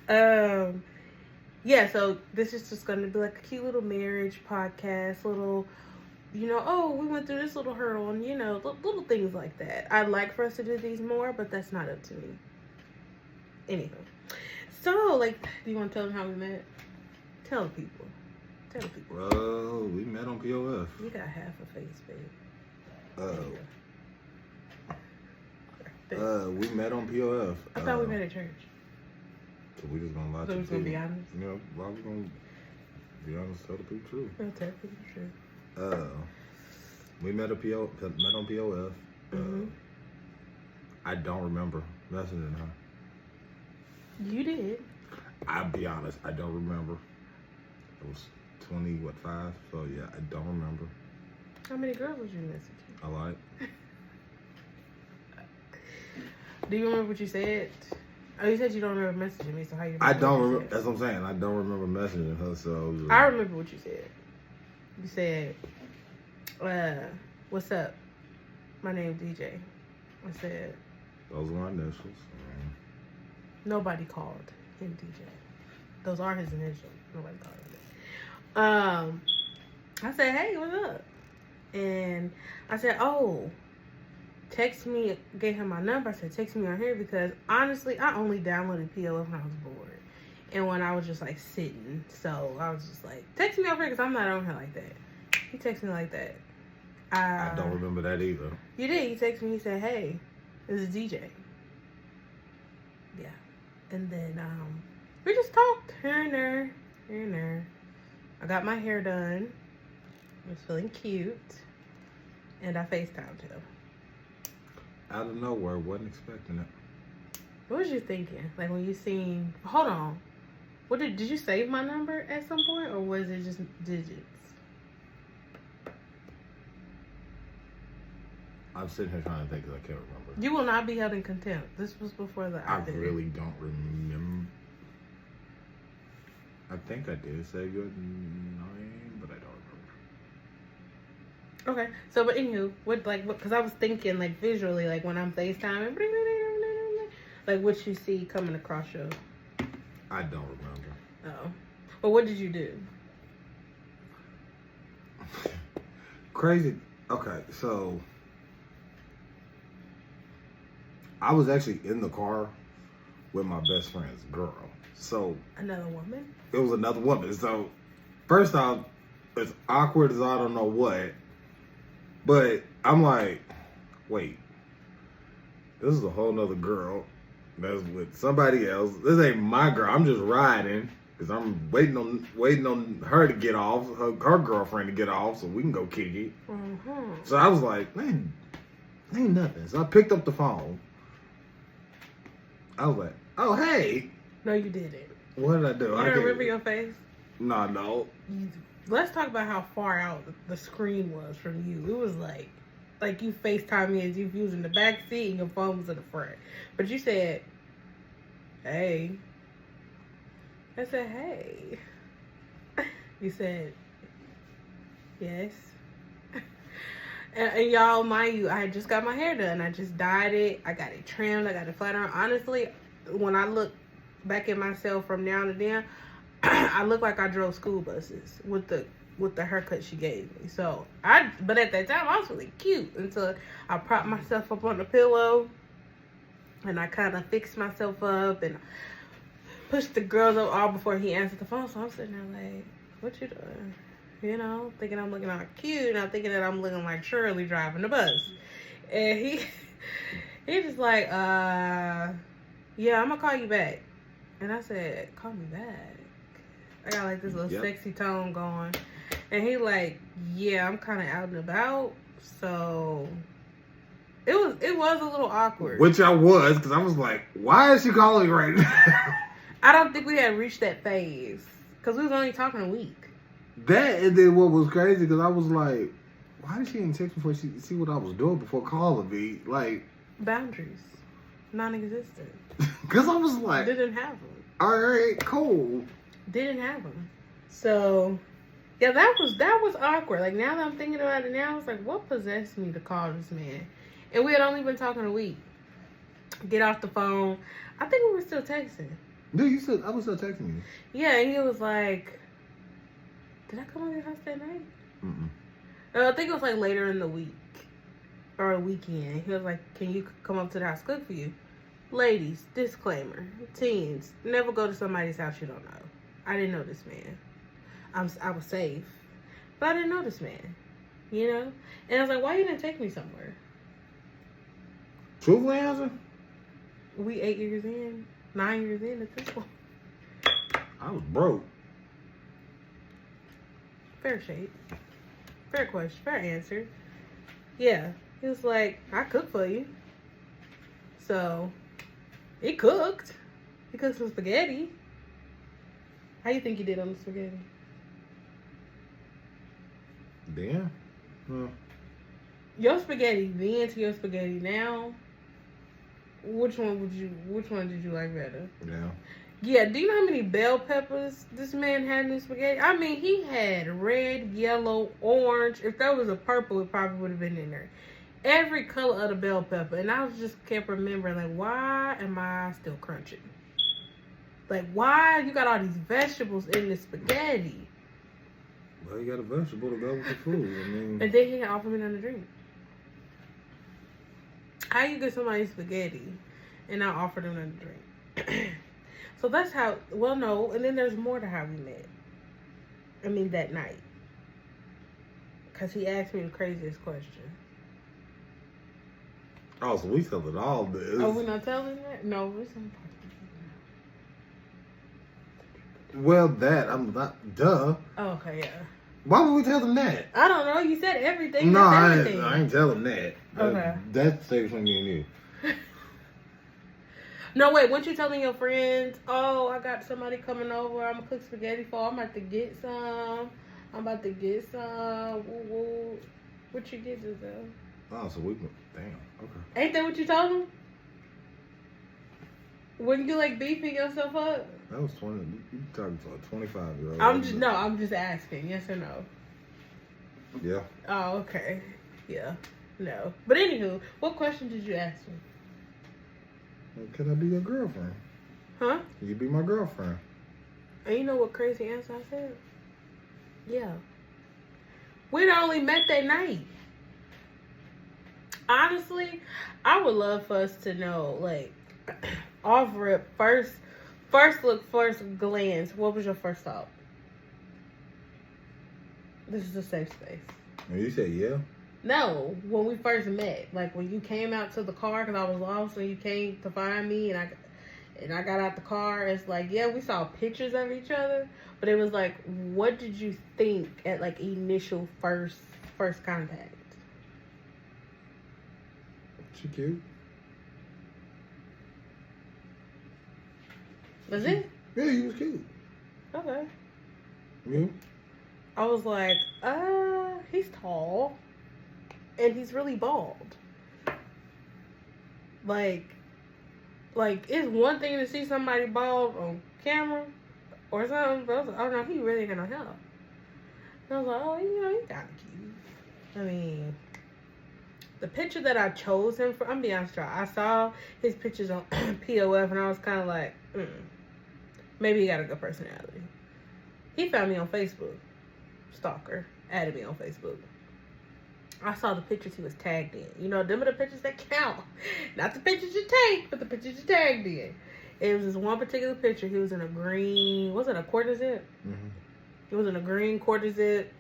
Yeah, so this is just going to be like a cute little marriage podcast, little, oh, we went through this little hurdle and, little things like that. I'd like for us to do these more, but that's not up to me. Anywho. So, do you want to tell them how we met? Tell the people. Well, we met on POF. You got half a face, babe. We met on POF. I thought we met at church. So we just gonna lie to So the we gonna people. be honest? Why we gonna be honest, tell the people the truth. Tell the people the truth. We met on POF. Mm-hmm. I don't remember messaging her. You did. I'll be honest, I don't remember. It was 5? So yeah, I don't remember. How many girls was you messaging? I like. Do you remember what you said? Oh, you said you don't remember messaging me, so how you? I don't remember. That's what I'm saying. I don't remember messaging her. So I remember what you said. You said, "What's up? My name's DJ." I said, those were my initials. Nobody called him DJ. Those are his initials. Nobody called him that. I said, "Hey, what's up?" And I said, "Oh, text me." Gave him my number. I said, "Text me on here," because honestly, I only downloaded POF when I was bored and when I was just sitting. So I was just like, "Text me over here," because I'm not on here like that. He texted me like that. I don't remember that either. You did. He texted me. He said, "Hey, this is DJ." Yeah. And then we just talked here and there. I got my hair done. I was feeling cute. And I FaceTimed him. Out of nowhere, wasn't expecting it. What was you thinking? When you seen... Hold on. Did you save my number at some point? Or was it just digits? I'm sitting here trying to think because I can't remember. You will not be held in contempt. This was before the... I really don't remember. I think I did save your name, but I don't remember. Okay. So, but anywho, because I was thinking, visually, when I'm FaceTiming, what you see coming across your... I don't remember. Oh. But what did you do? Crazy. Okay, so... I was actually in the car with my best friend's girl. So... Another woman? It was another woman. So, first off, it's awkward as I don't know what. But I'm like, wait. This is a whole nother girl that's with somebody else. This ain't my girl. I'm just riding because I'm waiting on her to get off, her girlfriend to get off, so we can go kick it. Mm-hmm. So I was like, man, ain't nothing. So I picked up the phone. I was like, oh, hey. No, you didn't. What did I do? You don't remember your face? No. Let's talk about how far out the screen was from you. It was like you FaceTime me as you was in the back seat and your phone was in the front. But you said, "Hey." I said, "Hey." You said, "Yes." And y'all, mind you, I had just got my hair done. I just dyed it. I got it trimmed. I got it flat ironed. Honestly, when I look back at myself from now to then, I look like I drove school buses with the haircut she gave me. But at that time I was really cute until I propped myself up on the pillow and I kind of fixed myself up and pushed the girls up all before he answered the phone. So I'm sitting there like, what you doing? Thinking I'm looking all cute, and I'm thinking that I'm looking like Shirley driving the bus. And he just like, yeah, I'm gonna call you back. And I said, call me back. I got this little sexy tone going. And he like, yeah, I'm kind of out and about. So it was a little awkward. Which I was, because I was like, why is she calling right now? I don't think we had reached that phase. Because we was only talking a week. That, and then what was crazy, because I was like, why did she even text before she see what I was doing before calling me? Boundaries. Non-existent. Because I was like... Didn't have them. All right, cool. Didn't have them. So, yeah, that was awkward. Now that I'm thinking about it now, it's like, what possessed me to call this man? And we had only been talking a week. Get off the phone. I think we were still texting. Dude, you said I was still texting you. Yeah, and he was like, did I come over your house that night? I think it was like later in the week or a weekend. He was like, can you come up to the house, cook for you? Ladies, disclaimer, teens, never go to somebody's house you don't know. I didn't know this man. I was safe, but I didn't know this man, you know? And I was like, why you didn't take me somewhere? Truthfully answer? We 8 years in, 9 years in at this point. I was broke. Fair shade. Fair question. Fair answer. Yeah. He was like, I cook for you. So, he cooked. He cooked some spaghetti. How you think he did on the spaghetti? Damn. Huh. Your spaghetti then to your spaghetti now, which one did you like better? Yeah. Yeah, do you know how many bell peppers this man had in his spaghetti? I mean, he had red, yellow, orange. If that was a purple, it probably would have been in there. Every color of the bell pepper. And I just kept remembering, like, why am I still crunching? Like, why you got all these vegetables in this spaghetti? Well, you got a vegetable to go with the food. I mean... And then he didn't offer me nothing to drink. How you get somebody spaghetti and not offer them nothing to drink? So that's how, well, no, and then there's more to how we met. I mean, that night. Because he asked me the craziest question. Oh, so we telling all this. Oh, we're not telling that? No, we're some. Well, that, I'm not, duh. Oh, okay, yeah. Why would we tell them that? I don't know. You said everything. No, Everything. I ain't telling that. Okay. That stays between me and you. No, wait. Weren't you telling your friends, oh, I got somebody coming over. I'm going to cook spaghetti for. I'm about to get some. Woo, woo. What you get, Giselle? Oh, so we, damn, okay. Ain't that what you told them? Wouldn't you like beefing yourself up? That was 20, you talking to a 25-year-old. I'm just asking. Yes or no? Yeah. Oh, okay. Yeah. No. But anywho, what question did you ask me? Can I be your girlfriend? Huh? Can you be my girlfriend? And you know what crazy answer I said? Yeah. We'd only met that night. Honestly, I would love for us to know, like, off rip, first look, first glance, what was your first thought? This is a safe space. And you said yeah? No, when we first met, like when you came out to the car because I was lost and you came to find me and I got out the car. It's like, yeah, we saw pictures of each other, but it was like, what did you think at like initial first contact? She cute. Was it? Yeah, he was cute. Okay. You? I was like, he's tall and he's really bald. Like it's one thing to see somebody bald on camera or something, but I was like, oh no, he really ain't got no hair. And I was like, oh, you know, he's kind of cute. I mean, the picture that I chose him for, I'm being honest, y'all, I saw his pictures on POF and I was kind of like, maybe he got a good personality. He found me on Facebook. Stalker. Added me on Facebook. I saw the pictures he was tagged in. You know, them are the pictures that count. Not the pictures you take, but the pictures you tagged in. It was this one particular picture. He was in a green, was it a quarter zip? Mm-hmm. He was in a green quarter zip,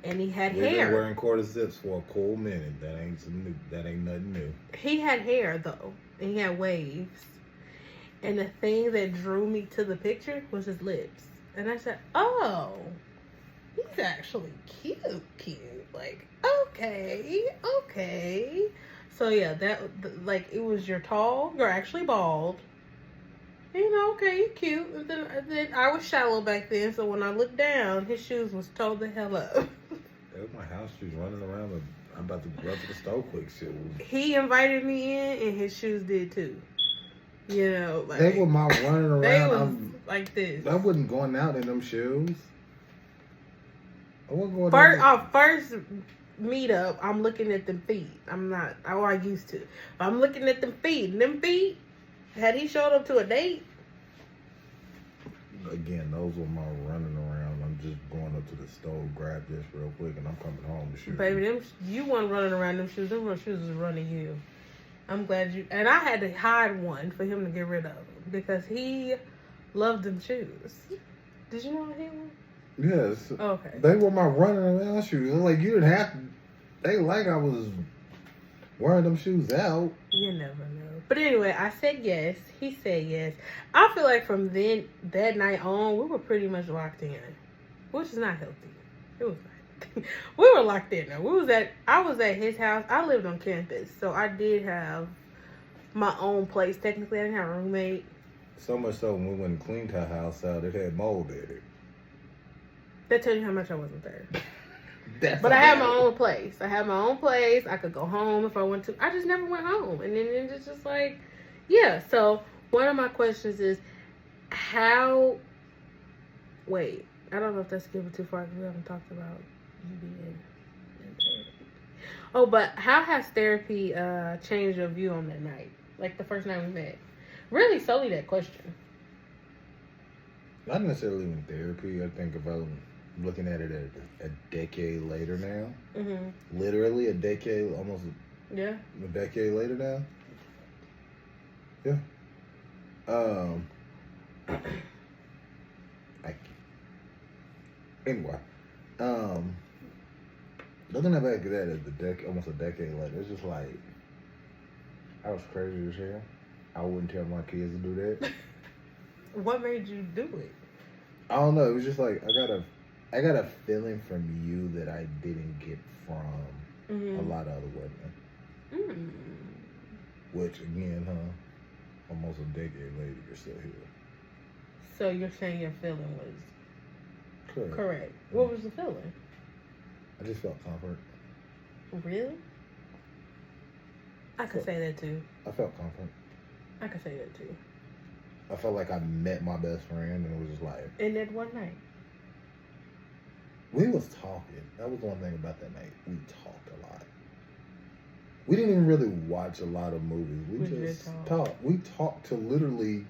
and he had hair. We've been wearing quarter zips for a cool minute. That ain't nothing new. He had hair, though, and he had waves. And the thing that drew me to the picture was his lips. And I said, oh, he's actually cute. Like, okay. So, yeah, like, it was you're tall, you're actually bald. You know, okay, you're cute. And then I was shallow back then, so when I looked down, his shoes was towed the hell up. That was my house shoes running around. I'm about to run to the stove quick shoes. He invited me in, and his shoes did, too. You know, like, they were my running around. They was like this. I wasn't going out in them shoes. I wasn't going first meetup, I'm looking at them feet. I used to. But I'm looking at them feet. And them feet, had he showed up to a date, again, those were my running around. I'm just going up to the stove, grab this real quick, and I'm coming home to shoot. Baby, you weren't running around them shoes. Them shoes was running you. I'm glad you... And I had to hide one for him to get rid of them because he loved them shoes. Did you know I had one? Yes. Okay. They were my running around shoes. Like, you didn't have to... They like I was wearing them shoes out. You never know. But anyway, I said yes. He said yes. I feel like from then, that night on, we were pretty much locked in. Which is not healthy. It was not. We were locked in though. I was at his house. I lived on campus. So I did have my own place. Technically, I didn't have a roommate. So much so when we went and cleaned her house out, it had mold in it. That tells you how much I wasn't there. But I had my own place. I could go home if I wanted to. I just never went home. And then it's just like, yeah. So one of my questions is wait, I don't know if that's giving too far because we haven't talked about you being in therapy. Oh, but how has therapy changed your view on that night? Like the first night we met? Really solely that question. Not necessarily in therapy. I think if I'm looking at it a decade later now. Mm-hmm. Literally a decade, almost a decade later now. Yeah. Anyway, looking back at that as almost a decade later, it's just like I was crazy as hell. I wouldn't tell my kids to do that. What made you do it? I don't know. It was just like I got a feeling from you that I didn't get from a lot of other women. Which again, almost a decade later, you're still here. So you're saying your feeling was correct. Mm-hmm. What was the feeling? I just felt comfort. Really? I could say that too. I felt comfort. I could say that too. I felt like I met my best friend and it was just like... And that one night? We was talking. That was one thing about that night. We talked a lot. We didn't even really watch a lot of movies. We just talked. We talked till literally,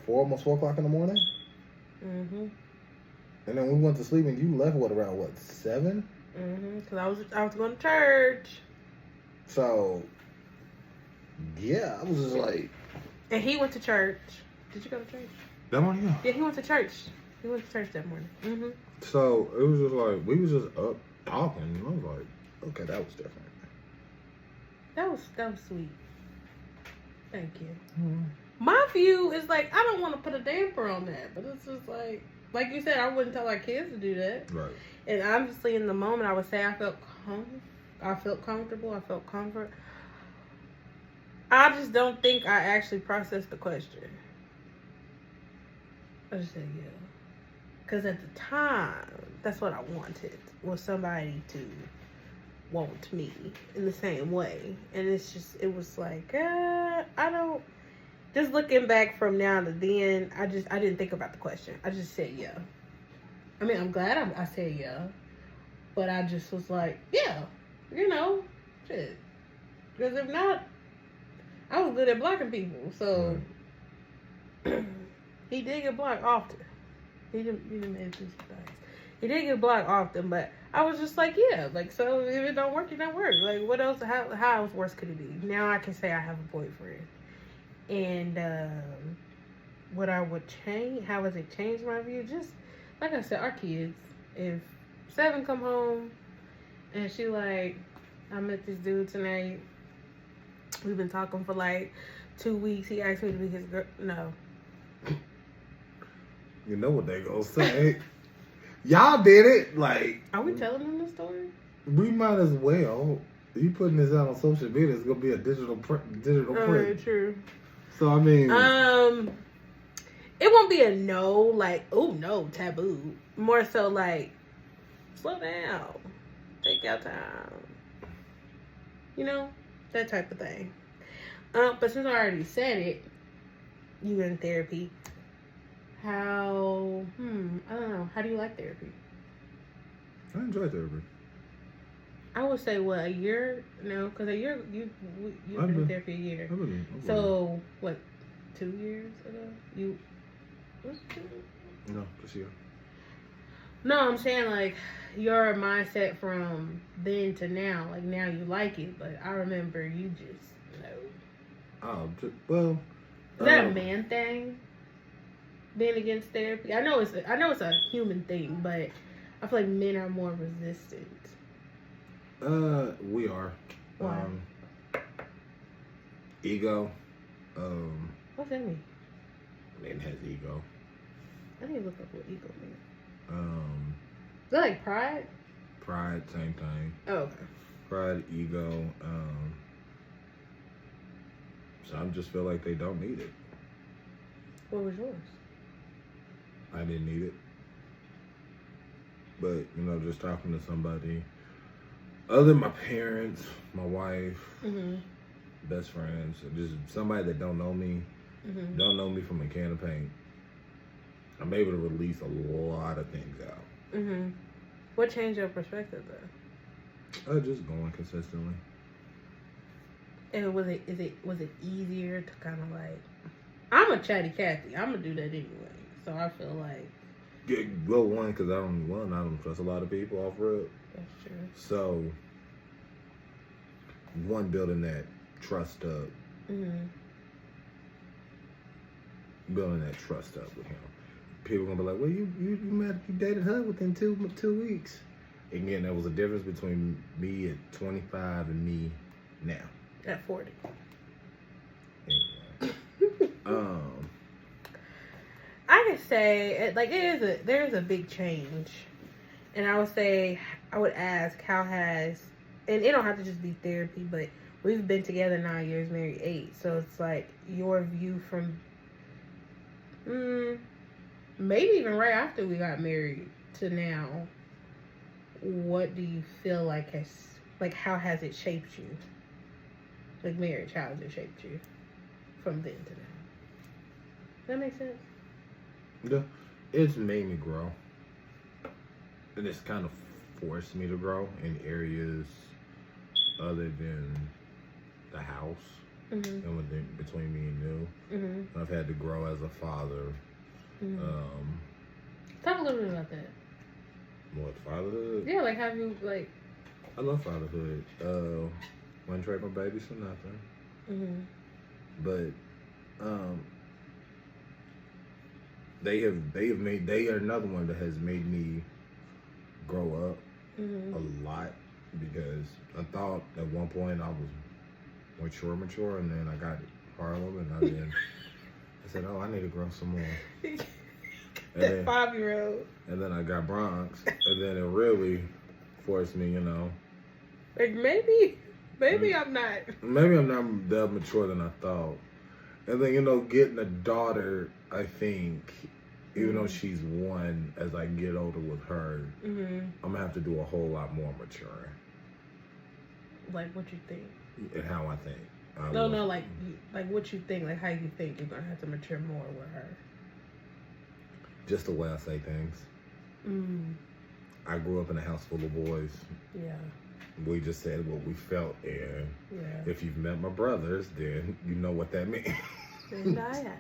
almost 4 o'clock in the morning? Mm-hmm. And then we went to sleep and you left, around 7? Mm-hmm. Because I was going to church. So, yeah, I was just like... And he went to church. Did you go to church? That morning, yeah. Yeah, he went to church. He went to church that morning. Mm-hmm. So, it was just like, we was just up talking. And I was like, okay, that was different. That was sweet. Thank you. Mm-hmm. My view is like, I don't want to put a damper on that. But it's just like you said, I wouldn't tell our kids to do that. Right. And honestly, in the moment, I would say I felt comfortable. I felt comfort. I just don't think I actually processed the question. I just said yeah. Because at the time, that's what I wanted, was somebody to want me in the same way. And it was like, I don't, just looking back from now to then, I didn't think about the question. I just said yeah. I mean, I'm glad I said yeah. But I just was like, yeah, shit. Because if not, I was good at blocking people, so he did get blocked often. He didn't make this things. He did get blocked often, but I was just like, yeah, like, so if it don't work, it don't work. Like, what else? How else worse could it be? Now I can say I have a boyfriend, and what I would change? How has it changed my view? Just like I said, our kids. If 7 come home and she like, I met this dude tonight. We've been talking for 2 weeks. He asked me to be his girl. No. You know what they gonna say. Y'all did it. Are we telling them the story? We might as well. You putting this out on social media, it's gonna be a digital print. Oh, true. So I mean, it won't be a no, oh no, taboo. More so slow down, take your time. That type of thing. But since I already said it, you in therapy. How? I don't know. How do you like therapy? I enjoy therapy. I would say a year? No, because a year you've been in therapy a year. So what? 2 years ago? No, just you. No, I'm saying like your mindset from then to now. Like now you like it, but I remember you just no. Oh, well. Is that a man thing? Being against therapy? I know it's a human thing, but I feel like men are more resistant. We are. Why? Ego. What's that mean? Man has ego. I need to look up what ego means. Is that like pride? Pride, same thing. Oh, okay. Pride, ego. Some just feel like they don't need it. What was yours? I didn't need it. But, just talking to somebody, other than my parents, my wife, best friends, just somebody that don't know me, don't know me from a can of paint, I'm able to release a lot of things out. What changed your perspective though? Just going consistently. And was it easier to kind of like? I'm a chatty Cathy. I'm gonna do that anyway. So I feel like. Yeah, well, one, because I don't trust a lot of people off road. That's true. So, one, building that trust up. Building that trust up with him. People gonna be like, well, you dated her within two weeks. Again, there was a difference between me at 25 and me now. At 40. Anyway. I could say like there's a big change, and I would ask how has, and it don't have to just be therapy, but we've been together 9 years, married 8, so it's like your view from maybe even right after we got married to now. What do you feel like how has it shaped you? Like marriage, how has it shaped you from then to now? Does that make sense? Yeah, it's made me grow. And it's kind of forced me to grow in areas other than the house and between me and you. I've had to grow as a father. Talk a little bit about that. What, fatherhood? Yeah, like have you like... I love fatherhood. Wouldn't trade my babies for nothing. But they are another one that has made me grow up a lot, because I thought at one point I was mature, and then I got Harlem, and I said, oh, I need to grow some more. That 5-year-old. And then I got Bronx, and then it really forced me, Like maybe I'm not. Maybe I'm not that mature than I thought. And then, getting a daughter, I think, even though she's 1, as I get older with her, I'm going to have to do a whole lot more maturing. Like what you think? And how I think. Like what you think, like how you think you're going to have to mature more with her. Just the way I say things. I grew up in a house full of boys. Yeah. We just said what we felt, and if you've met my brothers, then you know what that means. And I have.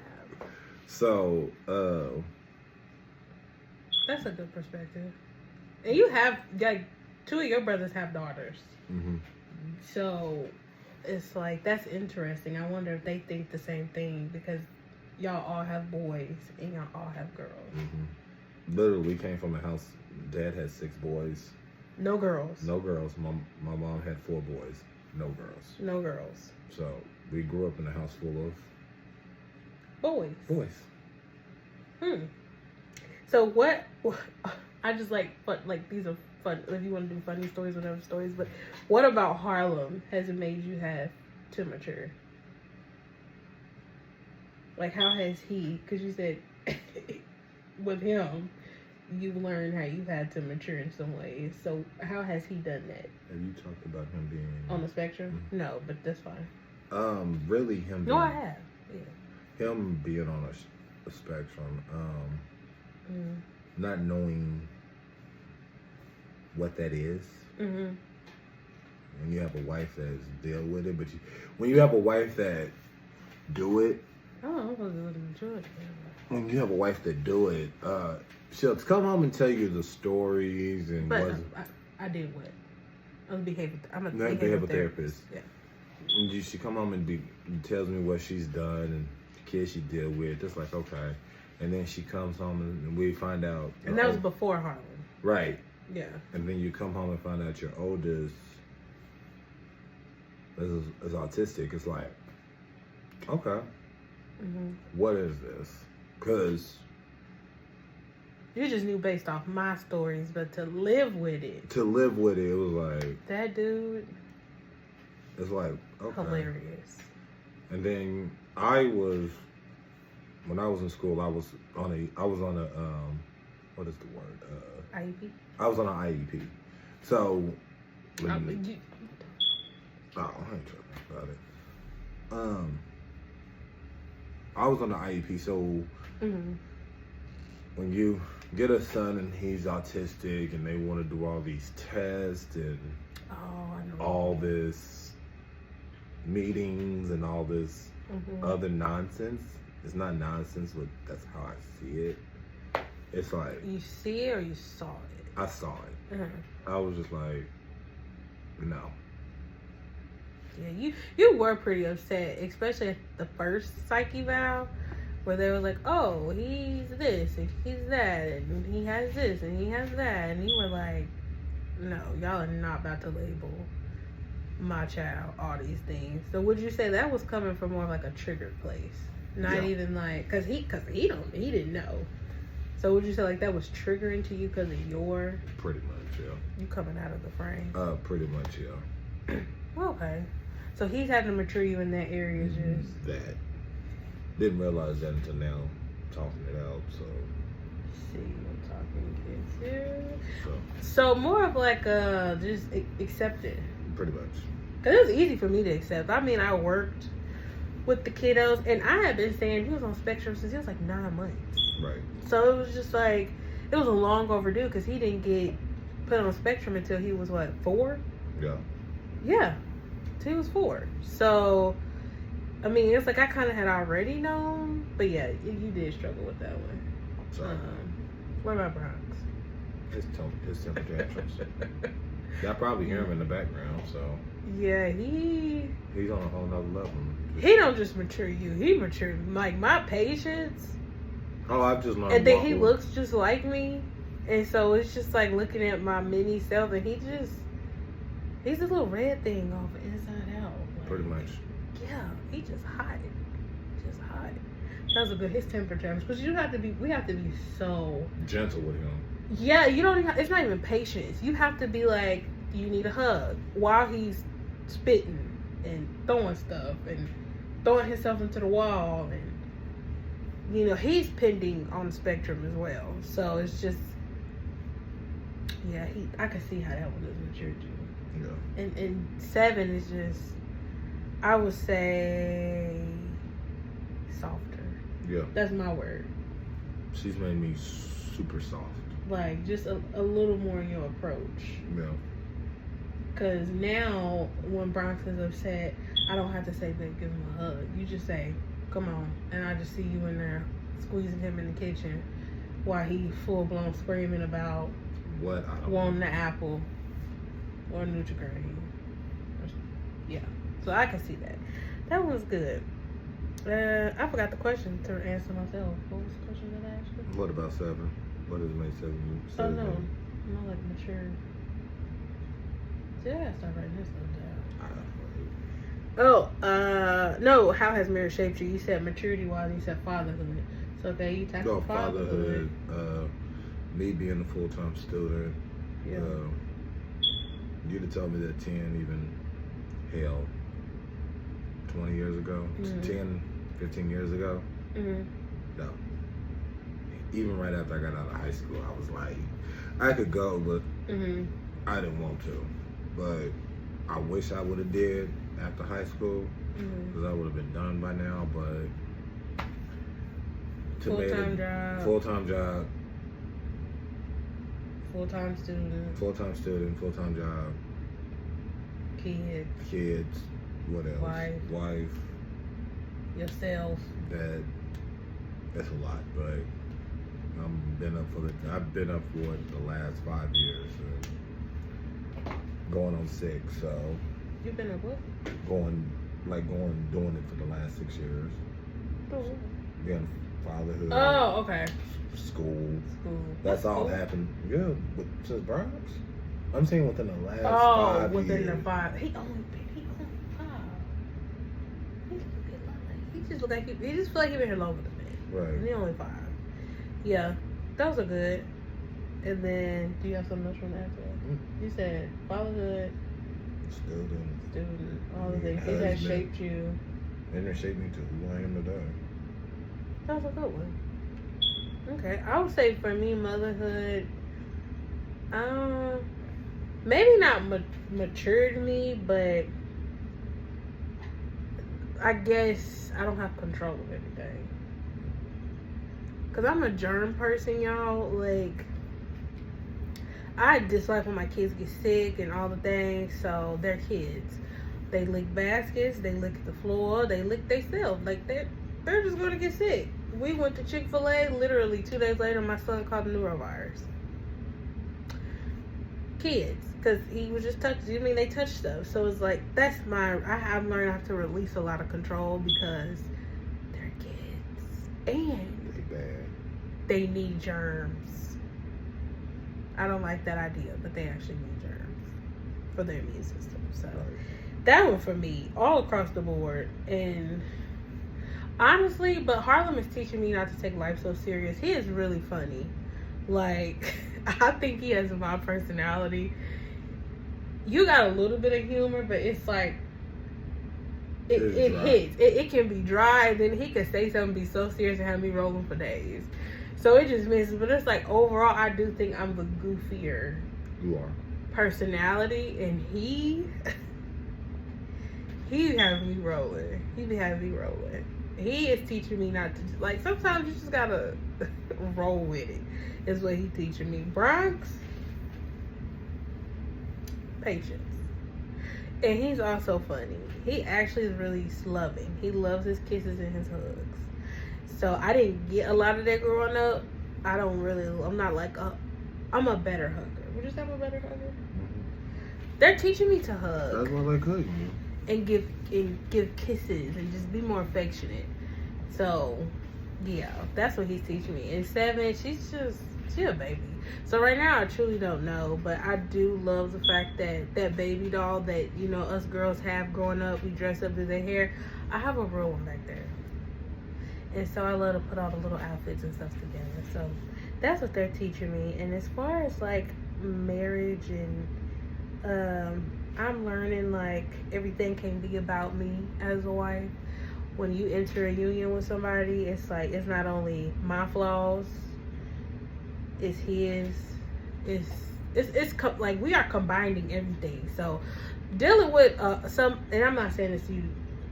So, that's a good perspective. And you have, like, 2 of your brothers have daughters. So, it's like, that's interesting. I wonder if they think the same thing, because y'all all have boys and y'all all have girls. Literally, we came from a house, Dad had 6 boys. No girls. No girls. My mom had 4 boys. No girls. No girls. So we grew up in a house full of boys. Boys. So what? I just like these are fun. If you want to do funny stories, whatever stories. But what about Harlem has it made you have to mature? Like how has he? Because you said with him, you've learned how you've had to mature in some ways. So how has he done that? Have you talked about him being on the spectrum? No, but that's fine. Really him. No, I have. Yeah. Him being on a spectrum. Not knowing what that is. When you have a wife that's deal with it, but when you have a wife that do it. Oh, I'm supposed to mature. when you have a wife that do it, she'll come home and tell you the stories and But I did what? I'm a behavioral therapist. Yeah. And she come home and tells me what she's done and the kids she deal with. It's like, okay. And then she comes home and we find out. And that was before Harlan. Right. Yeah. And then you come home and find out your oldest is autistic. It's like, okay, what is this? Because you just knew based off my stories, but to live with it. It was like... That dude... It's like, okay. Hilarious. And then when I was in school, I was on a, what is the word? IEP? I was on an IEP. So... I ain't tripping about it. I was on the IEP, so when you get a son and he's autistic and they want to do all these tests and all this meetings and all this other nonsense, it's not nonsense, but that's how I see it. It's like... You see it or you saw it? I saw it. I was just like, no. Yeah, you were pretty upset, especially at the first psych eval, where they were like, oh, he's this and he's that and he has this and he has that, and you were like, no, y'all are not about to label my child all these things. So would you say that was coming from more of like a triggered place, not even like because he didn't know? So would you say like that was triggering to you because of your pretty much, yeah, you coming out of the frame? Pretty much, yeah. Okay. So he's had to mature you in that area, just that. Didn't realize that until now, talking it out. So see, I'm talking kids here. So more of like just accept it. Pretty much. Cause it was easy for me to accept. I mean, I worked with the kiddos, and I had been saying he was on spectrum since he was like 9 months. Right. So it was just like it was a long overdue because he didn't get put on spectrum until he was what, 4? Yeah. Yeah. He was 4. So, I mean, it's like I kind of had already known, but yeah, you did struggle with that one. Sorry. What about Bronx? His temper tantrums. Y'all probably hear him in the background, so. Yeah, he's on a whole nother level. He don't just mature you. He matured like my patience. Oh, I've just learned. And then he looks just like me, and so it's just like looking at my mini self, and he's a little red thing off inside out. Like, pretty much. Yeah, he just hot. That was a good his temper tantrums, because we have to be so gentle with him. Yeah, you don't even, it's not even patience. You have to be like, you need a hug while he's spitting and throwing stuff and throwing himself into the wall, and you know he's pending on the spectrum as well. So it's just, yeah, I can see how that one is matured you. Yeah. And 7 is just, I would say, softer. Yeah. That's my word. She's made me super soft. Like, just a little more in your approach. Yeah. Because now, when Bronx is upset, I don't have to say, babe, give him a hug. You just say, come on. And I just see you in there squeezing him in the kitchen while he full-blown screaming about what? I don't wanting the apple or Nutri-Grain. Yeah. So I can see that. That was good. I forgot the question to answer myself. What was the question that I asked you? What about 7? What does it make 7? Oh, no. Not like mature. See, I gotta start writing this stuff down. No. How has marriage shaped you? You said maturity-wise, you said fatherhood. So, okay, you tackle fatherhood. Me being a full-time student. Yeah. You'd have told me that 10, even, hell, 20 years ago, 10, 15 years ago. No. Even right after I got out of high school, I was like, I could go, but I didn't want to. But I wish I would have did after high school, because I would have been done by now. But full-time job. Full-time job. Full-time student. Full-time student. Full-time job. it's a lot, but I've been up for it the last 5 years, going on 6. So You've been up what? Doing it for the last 6 years. Oh. Being fatherhood. Oh, okay. School. That's all cool. happened. Yeah, since Bronx. I'm saying within the last 5 years. Oh, within the 5. He only 5. He just look like he just feel like he been here longer than me. Right. And he only 5. Yeah, those are good. And then, do you have something else from that? You said fatherhood, student, all the things. It has shaped you. And it shaped me to who I am today. That was a good one. Okay, I would say for me, motherhood, maybe not matured me, but I guess I don't have control of everything. Cause I'm a germ person, y'all. Like, I dislike when my kids get sick and all the things. So they're kids. They lick baskets. They lick the floor. They lick themselves. Like they're just gonna get sick. We went to Chick-fil-A. Literally 2 days later, my son caught a neurovirus. Kids, cause he was just touching. I mean, they touch stuff. So it's like I've learned I have to release a lot of control because they're kids and they need germs. I don't like that idea, but they actually need germs for their immune system. So that one for me, all across the board. And honestly, but Harlem is teaching me not to take life so serious. He is really funny. Like, I think he has my personality. You got a little bit of humor, but it's like it hits. It can be dry, and then he could say something, be so serious, and have me rolling for days. So it just misses. But it's like overall, I do think I'm the goofier. You are. Personality, and he has me rolling. He be having me rolling. He is teaching me not to, like, sometimes you just gotta roll with it. Is what he teaching me. Bronx, patience. And he's also funny. He actually is really loving. He loves his kisses and his hugs. So I didn't get a lot of that growing up. I'm not like I'm a better hugger. Would you say I'm a better hugger? Mm-hmm. They're teaching me to hug. That's why I like hugging you. And give kisses and just be more affectionate. So yeah, that's what he's teaching me. And 7, she's a baby. So right now I truly don't know, but I do love the fact that baby doll that, you know, us girls have growing up, we dress up to their hair. I have a real one back there. And so I love to put all the little outfits and stuff together. So that's what they're teaching me. And as far as like marriage and I'm learning like everything can be about me as a wife. When you enter a union with somebody, it's like it's not only my flaws, it's his. It's like we are combining everything. So dealing with and I'm not saying this to you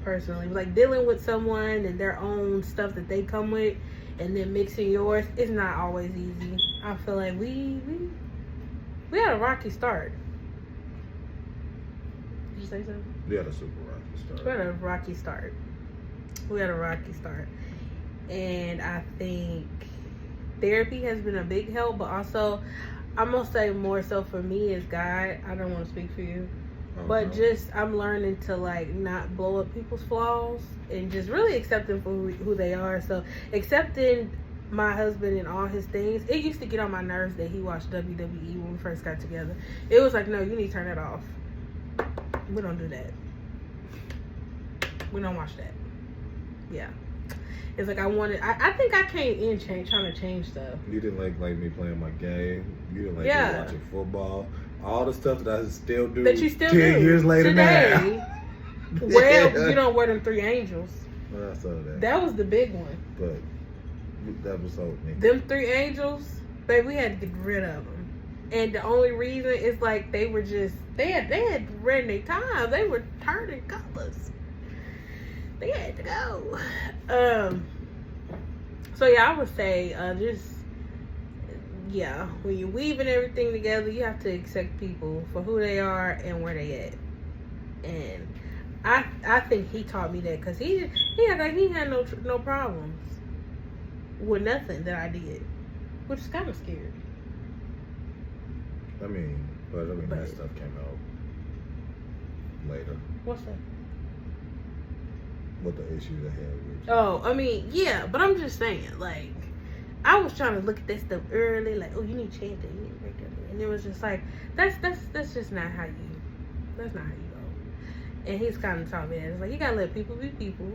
personally, like dealing with someone and their own stuff that they come with, and then mixing yours, it's not always easy. I feel like we had a rocky start. Did you say something? We had a super rocky start. We had a rocky start. And I think therapy has been a big help, but also I'm gonna say more so for me is God. I don't want to speak for you. But just I'm learning to like not blow up people's flaws and just really accept them for who they are. So accepting my husband and all his things, it used to get on my nerves that he watched WWE when we first got together. It was like, no, you need to turn that off. We don't do that. We don't watch that. Yeah. It's like I think I came in trying to change stuff. You didn't like me playing my game. You didn't like me watching football. All the stuff that I still do. That you still 10 do years later today. now. Well, you don't wear them 3 angels. Well, I saw that. That was the big one. But that was so me. Them 3 angels, babe, we had to get rid of them. And the only reason is like they had ran their time. They were turning colors. They had to go. So yeah, I would say when you're weaving everything together, you have to accept people for who they are and where they at. And I think he taught me that because he had no problems. with nothing that I did, which is kind of scary. But But- that stuff came out later. What's that? What the issues I had with you. Oh, I mean, yeah, but I'm just saying, like, I was trying to look at that stuff early, like, oh, you need to change that, you need to break that, and it was just like, that's just not how that's not how you go. And he's kind of taught me that. It's like, you gotta let people be people.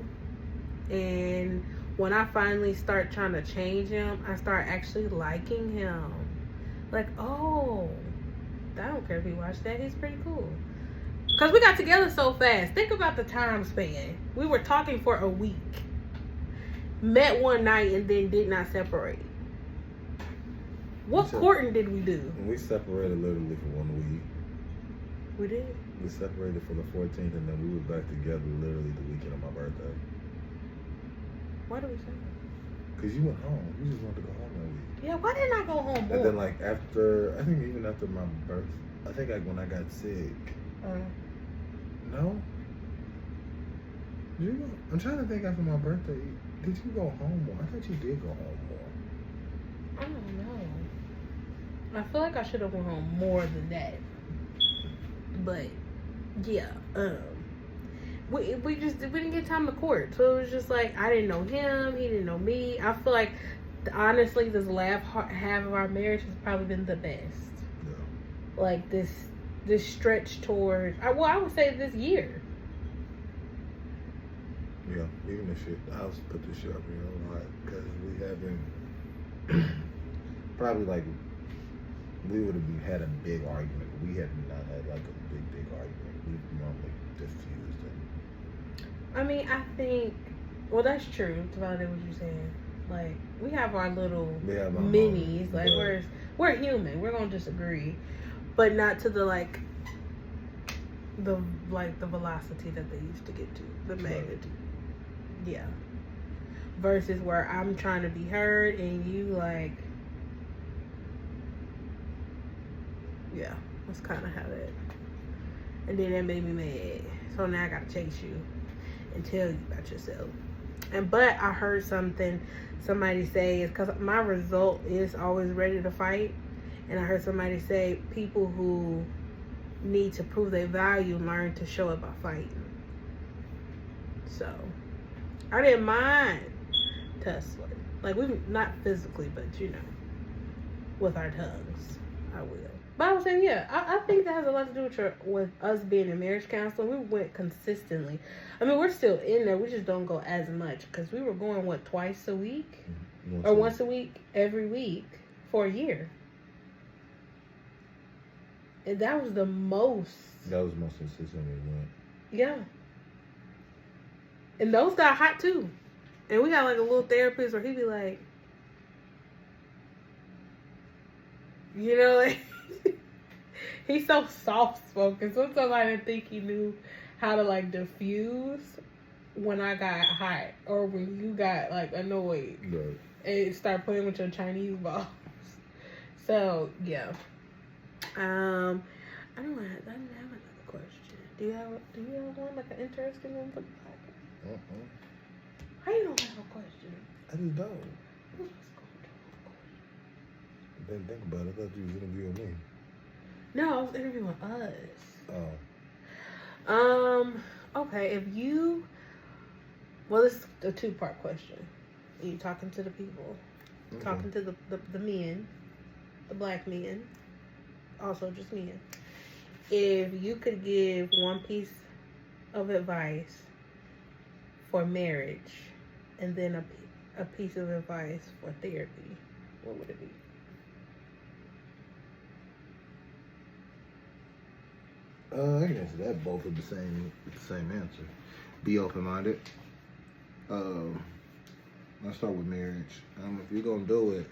And when I finally start trying to change him, I start actually liking him. Like, oh, I don't care if he watched that. He's pretty cool. Because we got together so fast. Think about the time span. We were talking for a week. Met one night and then did not separate. What courting did we do? And we separated literally for 1 week. We did? We separated for the 14th, and then we were back together literally the weekend of my birthday. Why did we say that? Because you went home. You just wanted to go home that week. Yeah, why didn't I go home more? And then, like, after, I think even after my birth, I think, like, when I got sick. No? Did you go? I'm trying to think after my birthday. Did you go home more? I thought you did go home more. I don't know. I feel like I should have went home more than that. But yeah, we didn't get time to court, so it was just like I didn't know him, he didn't know me. I feel like honestly, this last half of our marriage has probably been the best. Yeah. Like this stretch toward, I would say this year. Yeah, even the shit, the house put this shit up here a lot because we haven't probably like we would have had a big argument. But we have not had like a big argument. We've normally diffused it. I mean, I think, well, that's true. To validate what you're saying, like we have our little minis. Like we're human. We're gonna disagree, but not to the the velocity that they used to get to, the magnitude. Yeah. Versus where I'm trying to be heard and you like, yeah, that's kind of how that. And then that made me mad. So now I gotta chase you and tell you about yourself. But I heard somebody say is because my result is always ready to fight. And I heard somebody say people who need to prove their value learn to show it by fighting. So I didn't mind tussling. Like we not physically, but with our tongues. I will. But I was saying, yeah, I think that has a lot to do with us being in marriage counseling. We went consistently. I mean, we're still in there. We just don't go as much because we were going, twice a week? Once a week, every week for a year. And that was the most. That was the most consistent we went. Yeah. And those got hot too. And we got like a little therapist where he'd be like, like, he's so soft spoken. Sometimes I didn't think he knew how to like diffuse when I got hot or when you got like annoyed. Right. And start playing with your Chinese balls. So yeah. I don't have another question. Do you have one, like an interesting one for the podcast? How you don't have a question? I just don't. Who's going to have a question? Didn't think about it. I thought you was interviewing me. No, I was interviewing us. Oh. Okay, if you... Well, this is a two-part question. Are you talking to the people? Mm-hmm. Talking to the men, the black men, also just men. If you could give one piece of advice for marriage and then a piece of advice for therapy, what would it be? I can answer that both with the same answer. Be open-minded. Let's start with marriage. If you're gonna do it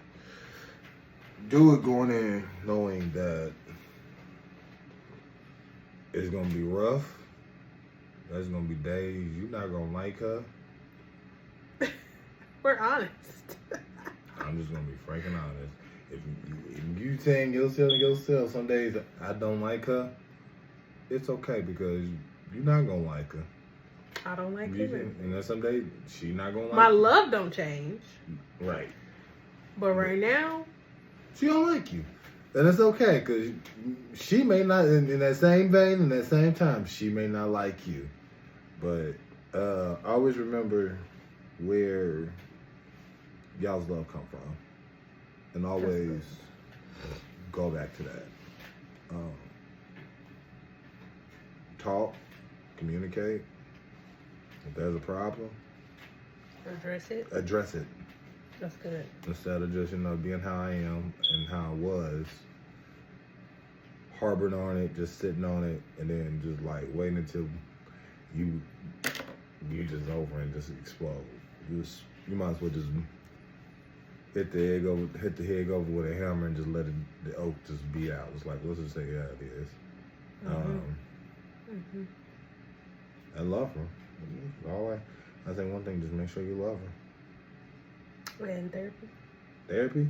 going in knowing that it's gonna be rough. There's gonna be days you're not gonna like her. We're honest. I'm just gonna be frank and honest. If you saying yourself, some days I don't like her, it's okay because you're not gonna like her. I don't like her. And then some days she not gonna like My you. love don't change. Right. But right now, she don't like you. And it's okay, because she may not, in that same vein, in that same time, she may not like you. But always remember where y'all's love come from. And always go back to that. Talk, communicate. If there's a problem, address it. That's good. Instead of just, being how I am and how I was, harboring on it, just sitting on it, and then just like waiting until you just over and just explode. You might as well just hit the egg over with a hammer and just let the oak just be out. It's like, let's just say, yeah, it is. And love her. I think one thing, just make sure you love her. And therapy? Therapy?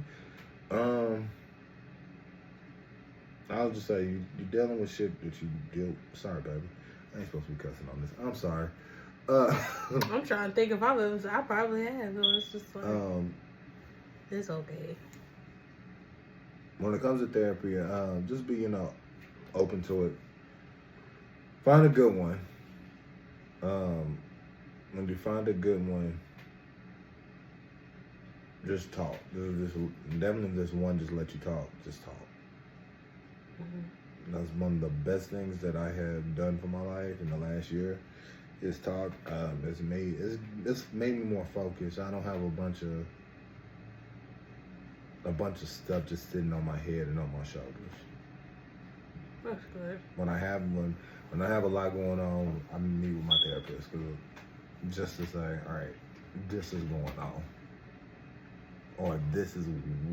I'll just say, you're dealing with shit that you deal. Sorry, baby. I ain't supposed to be cussing on this. I'm sorry. I'm trying to think if I've ever. I probably have. So it's just like, it's okay. When it comes to therapy, just be, open to it. Find a good one. When you find a good one, just talk. Definitely this one, just let you talk. Just talk. That's one of the best things that I have done for my life in the last year is talk. It's made me more focused. I don't have a bunch of stuff just sitting on my head and on my shoulders. That's good. When I have a lot going on, I meet with my therapist just to say, all right, this is going on, or this is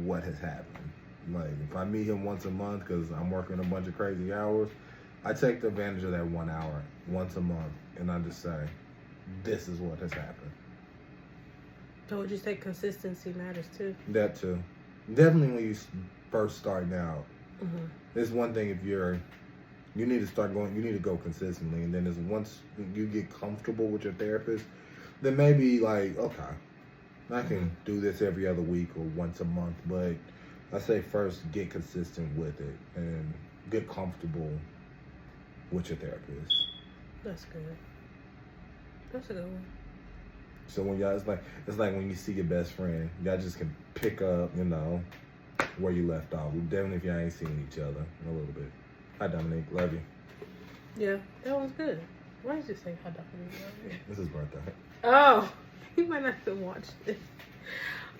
what has happened. Like, if I meet him once a month because I'm working a bunch of crazy hours, I take the advantage of that 1 hour once a month, and I just say, this is what has happened. So would you say consistency matters too? That too. Definitely when you first starting out. It's one thing if you need to start going, you need to go consistently, and then once you get comfortable with your therapist, then maybe like, okay, I can do this every other week or once a month, but I say first get consistent with it and get comfortable with your therapist. That's good. That's a good one. So when y'all, it's like when you see your best friend, y'all just can pick up, where you left off. Definitely if y'all ain't seen each other in a little bit. Hi Dominique, love you. Yeah, that was good. Why did you say hi Dominique? Love you? This is birthday. Oh, you might not have watched this.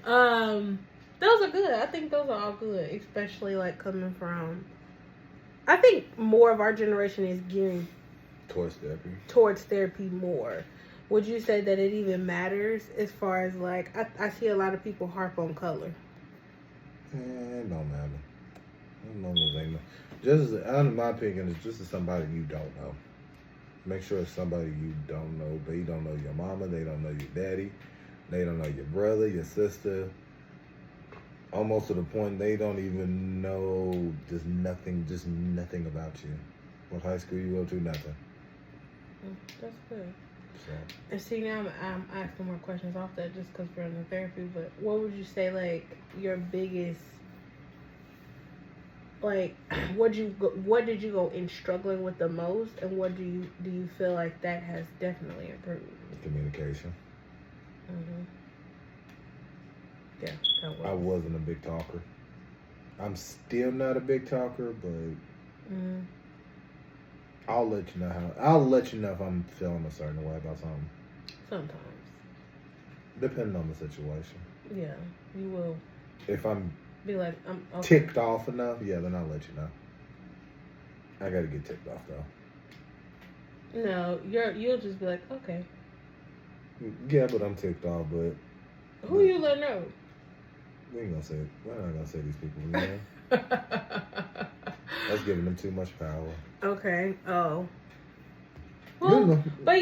Those are good. I think those are all good, especially like coming from. I think more of our generation is gearing towards therapy more. Would you say that it even matters as far as like I see a lot of people harp on color? It don't matter. Just in my opinion, it's just somebody you don't know. Make sure it's somebody you don't know. They don't know your mama. They don't know your daddy. They don't know your brother, your sister. Almost to the point they don't even know just nothing about you. What high school you go to, nothing. That's good. So. And see, now I'm asking more questions off that just because we're in the therapy, but what would you say, like, your biggest, like, what did you go in struggling with the most, and what do you feel like that has definitely improved? Communication. Yeah, that was. I wasn't a big talker. I'm still not a big talker, but I'll let you know if I'm feeling a certain way about something. Sometimes. Depending on the situation. Yeah, you will. If I'm be like, I'm okay. Ticked off enough, yeah, then I'll let you know. I gotta get ticked off though. No, you'll just be like, okay. Yeah, but I'm ticked off, but who you let know? We ain't gonna say it. We're not gonna say these people's name. That's giving them too much power. Okay. Oh. Well, but I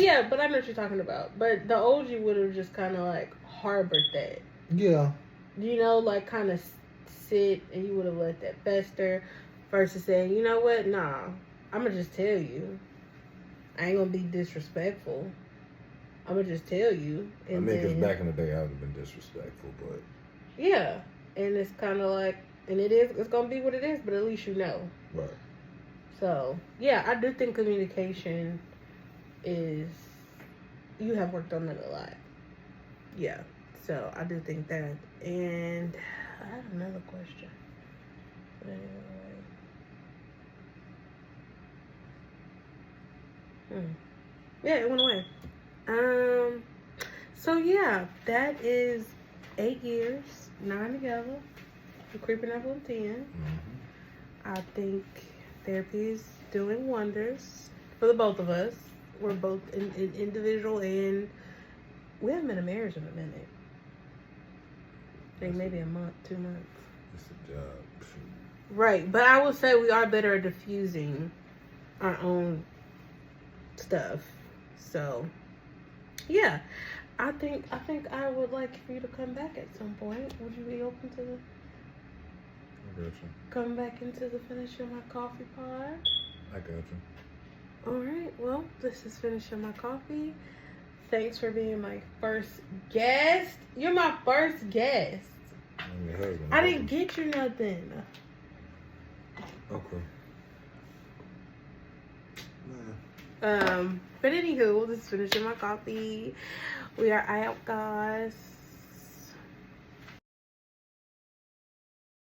know what you're talking about. But the OG would have just kind of like harbored that. Yeah. Like kind of sit, and you would have let that fester versus saying, you know what? Nah, I'm gonna just tell you. I ain't gonna be disrespectful. I'm gonna just tell you. And because back in the day, I would have been disrespectful, but. Yeah. and it's kind of like, and it's gonna be what it is, but at least you know. Right. So yeah, I do think communication is, you have worked on it a lot. Yeah, so I do think that. And I have another question. But anyway. Yeah, it went away. So yeah, that is 8 years, 9 together. We're creeping up on 10. Mm-hmm. I think therapy is doing wonders for the both of us. We're both in individual, and we haven't been in marriage in a minute. I think maybe a month, 2 months. It's a job. Shoot. Right, but I would say we are better at diffusing our own stuff. So, yeah, I think I would like for you to come back at some point. Would you be open to I got you. come back into the Finishing My Coffee pod? I got you. All right. Well, this is Finishing My Coffee. Thanks for being my first guest. You're my first guest. I'm your husband. I didn't get you nothing. Okay. But anywho, this is Finishing My Coffee. We are out, guys.